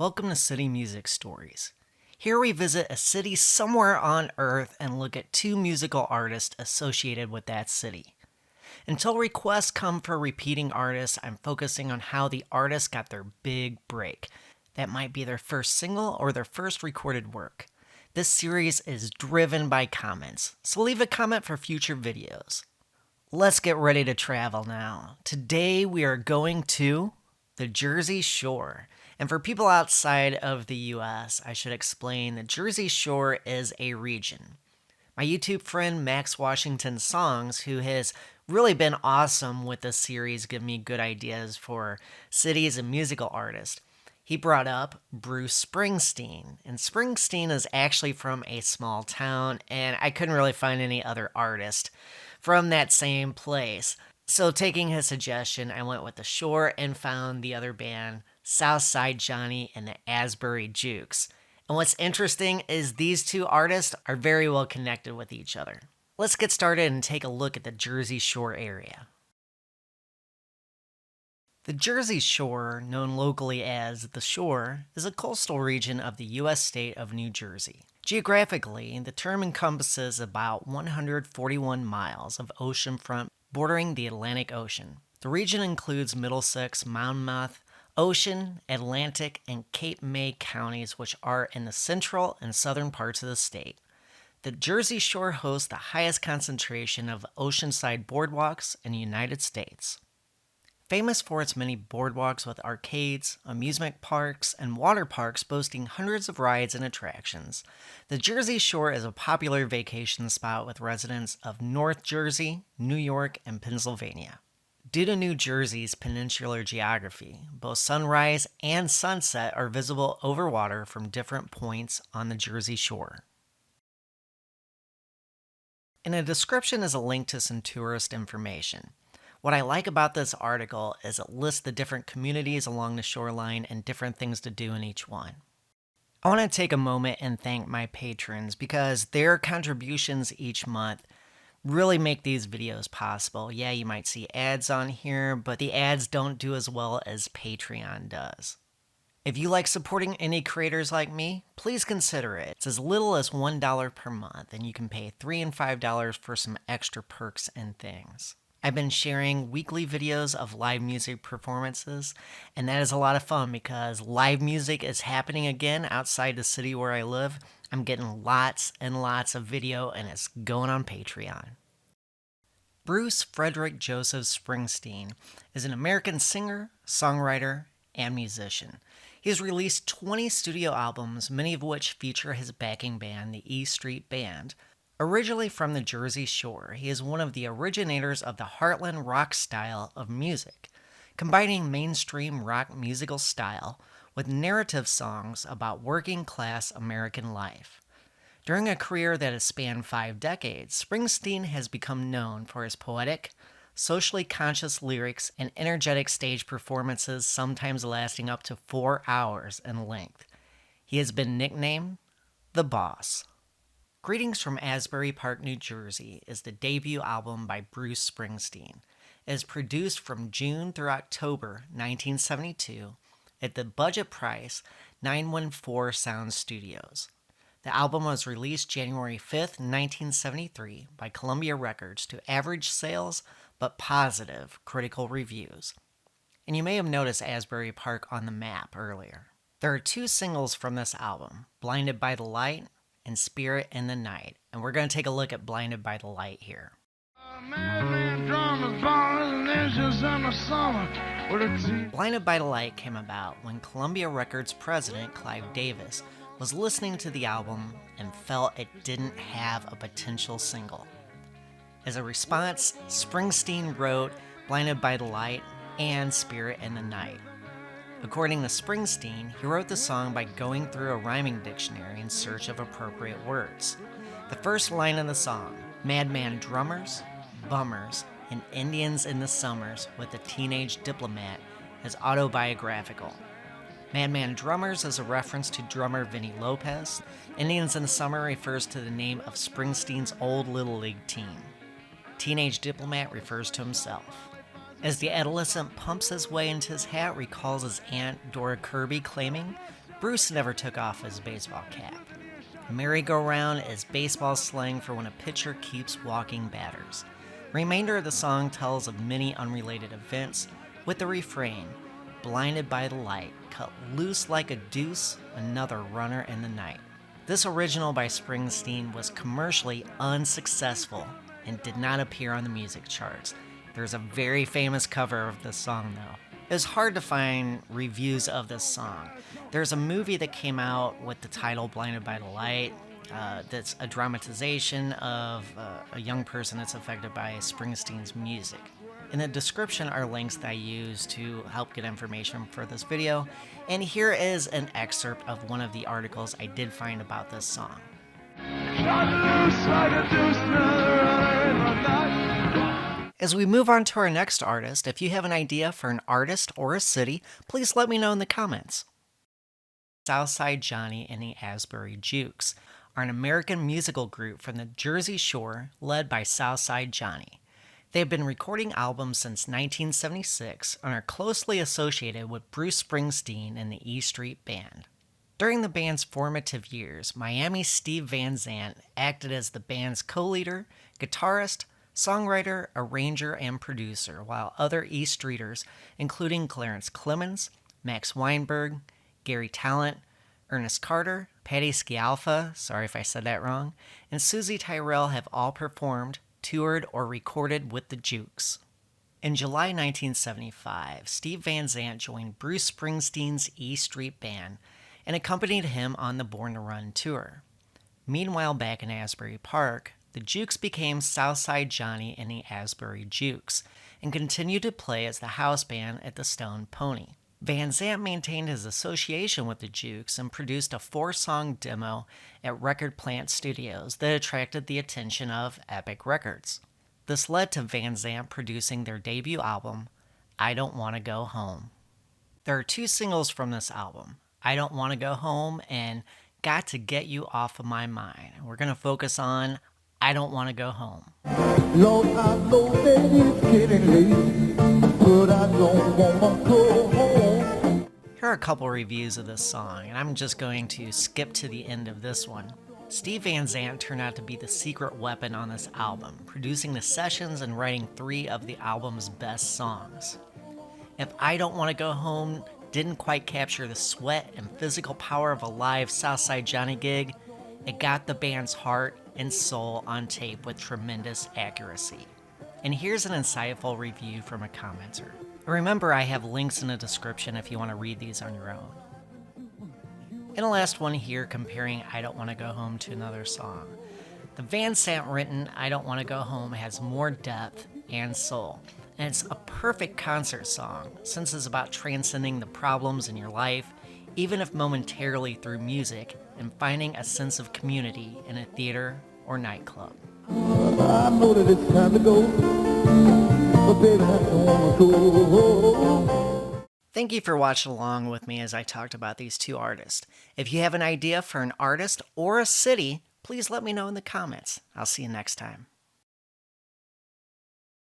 Welcome to City Music Stories. Here we visit a city somewhere on Earth and look at two musical artists associated with that city. Until requests come for repeating artists, I'm focusing on how the artists got their big break. That might be their first single or their first recorded work. This series is driven by comments, so leave a comment for future videos. Let's get ready to travel now. Today we are going to the Jersey Shore. And for people outside of the US, I should explain the Jersey Shore is a region. My YouTube friend Max Washington Songs, who has really been awesome with this series, give me good ideas for cities and musical artists. He brought up Bruce Springsteen, and Springsteen is actually from a small town, and I couldn't really find any other artist from that same place. So taking his suggestion, I went with the Shore and found the other band, Southside Johnny and the Asbury Jukes. And what's interesting is these two artists are very well connected with each other. Let's get started and take a look at the Jersey Shore area. The Jersey Shore, known locally as the Shore, is a coastal region of the U.S. state of New Jersey. Geographically, the term encompasses about 141 miles of oceanfront bordering the Atlantic Ocean. The region includes Middlesex, Monmouth, Ocean, Atlantic, and Cape May counties, which are in the central and southern parts of the state. The Jersey Shore hosts the highest concentration of oceanside boardwalks in the United States. Famous for its many boardwalks with arcades, amusement parks, and water parks boasting hundreds of rides and attractions, the Jersey Shore is a popular vacation spot with residents of North Jersey, New York, and Pennsylvania. Due to New Jersey's peninsular geography, both sunrise and sunset are visible over water from different points on the Jersey Shore. In the description is a link to some tourist information. What I like about this article is it lists the different communities along the shoreline and different things to do in each one. I want to take a moment and thank my patrons because their contributions each month really make these videos possible. Yeah, you might see ads on here, but the ads don't do as well as Patreon does. If you like supporting indie creators like me, please consider it. It's as little as $1 per month, and you can pay $3 and $5 for some extra perks and things. I've been sharing weekly videos of live music performances, and that is a lot of fun because live music is happening again outside the city where I live. I'm getting lots and lots of video, and it's going on Patreon. Bruce Frederick Joseph Springsteen is an American singer, songwriter, and musician. He has released 20 studio albums, many of which feature his backing band, the E Street Band. Originally from the Jersey Shore, he is one of the originators of the Heartland rock style of music, combining mainstream rock musical style with narrative songs about working-class American life. During a career that has spanned 5 decades, Springsteen has become known for his poetic, socially conscious lyrics and energetic stage performances, sometimes lasting up to 4 hours in length. He has been nicknamed The Boss. Greetings from Asbury Park, New Jersey is the debut album by Bruce Springsteen. It is produced from June through October 1972 at the budget price 914 Sound Studios. The album was released January 5th, 1973 by Columbia Records to average sales but positive critical reviews. And you may have noticed Asbury Park on the map earlier. There are 2 singles from this album, Blinded by the Light and Spirit in the Night, and we're going to take a look at Blinded by the Light here. Blinded by the Light came about when Columbia Records president Clive Davis was listening to the album and felt it didn't have a potential single. As a response, Springsteen wrote Blinded by the Light and Spirit in the Night. According to Springsteen, he wrote the song by going through a rhyming dictionary in search of appropriate words. The first line of the song, Madman drummers, bummers, and Indians in the summers with a teenage diplomat, is autobiographical. Madman Drummers is a reference to drummer Vinny Lopez. Indians in the Summer refers to the name of Springsteen's old Little League team. Teenage Diplomat refers to himself. As the adolescent pumps his way into his hat, recalls his aunt Dora Kirby claiming, Bruce never took off his baseball cap. Merry-go-round is baseball slang for when a pitcher keeps walking batters. Remainder of the song tells of many unrelated events, with the refrain, blinded by the light, cut loose like a deuce, another runner in the night. This original by Springsteen was commercially unsuccessful and did not appear on the music charts. There's a very famous cover of this song though. It's hard to find reviews of this song. There's a movie that came out with the title Blinded by the Light. That's a dramatization of a young person that's affected by Springsteen's music. In the description are links that I use to help get information for this video, and here is an excerpt of one of the articles I did find about this song. As we move on to our next artist, if you have an idea for an artist or a city, please let me know in the comments. Southside Johnny and the Asbury Jukes are an American musical group from the Jersey Shore led by Southside Johnny. They have been recording albums since 1976 and are closely associated with Bruce Springsteen and the E Street Band. During the band's formative years, Miami's Steve Van Zandt acted as the band's co-leader, guitarist, songwriter, arranger, and producer, while other E Streeters, including Clarence Clemens, Max Weinberg, Gary Talent, Ernest Carter, Patty Scialfa, sorry if I said that wrong, and Susie Tyrell have all performed, toured, or recorded with the Jukes. In July 1975, Steve Van Zandt joined Bruce Springsteen's E Street Band and accompanied him on the Born to Run tour. Meanwhile, back in Asbury Park, the Jukes became Southside Johnny and the Asbury Jukes and continued to play as the house band at the Stone Pony. Van Zandt maintained his association with the Jukes and produced a 4-song demo at Record Plant Studios that attracted the attention of Epic Records. This led to Van Zandt producing their debut album, I Don't Want to Go Home. There are 2 singles from this album, I Don't Want to Go Home and Got to Get You Off of My Mind. We're going to focus on I Don't Want to Go Home. Lord, I know that it's getting late, but I don't want to go home. Here are a couple reviews of this song, and I'm just going to skip to the end of this one. Steve Van Zandt turned out to be the secret weapon on this album, producing the sessions and writing 3 of the album's best songs. If I Don't Want to Go Home didn't quite capture the sweat and physical power of a live Southside Johnny gig, it got the band's heart and soul on tape with tremendous accuracy. And here's an insightful review from a commenter. Remember, I have links in the description if you want to read these on your own. And the last one here comparing I Don't Want to Go Home to another song. The Van Zandt written I Don't Want to Go Home has more depth and soul. And it's a perfect concert song since it's about transcending the problems in your life, even if momentarily through music, and finding a sense of community in a theater or nightclub. I know that it's time to go, but baby, I don't want to go. Thank you for watching along with me as I talked about these 2 artists. If you have an idea for an artist or a city, please let me know in the comments. I'll see you next time.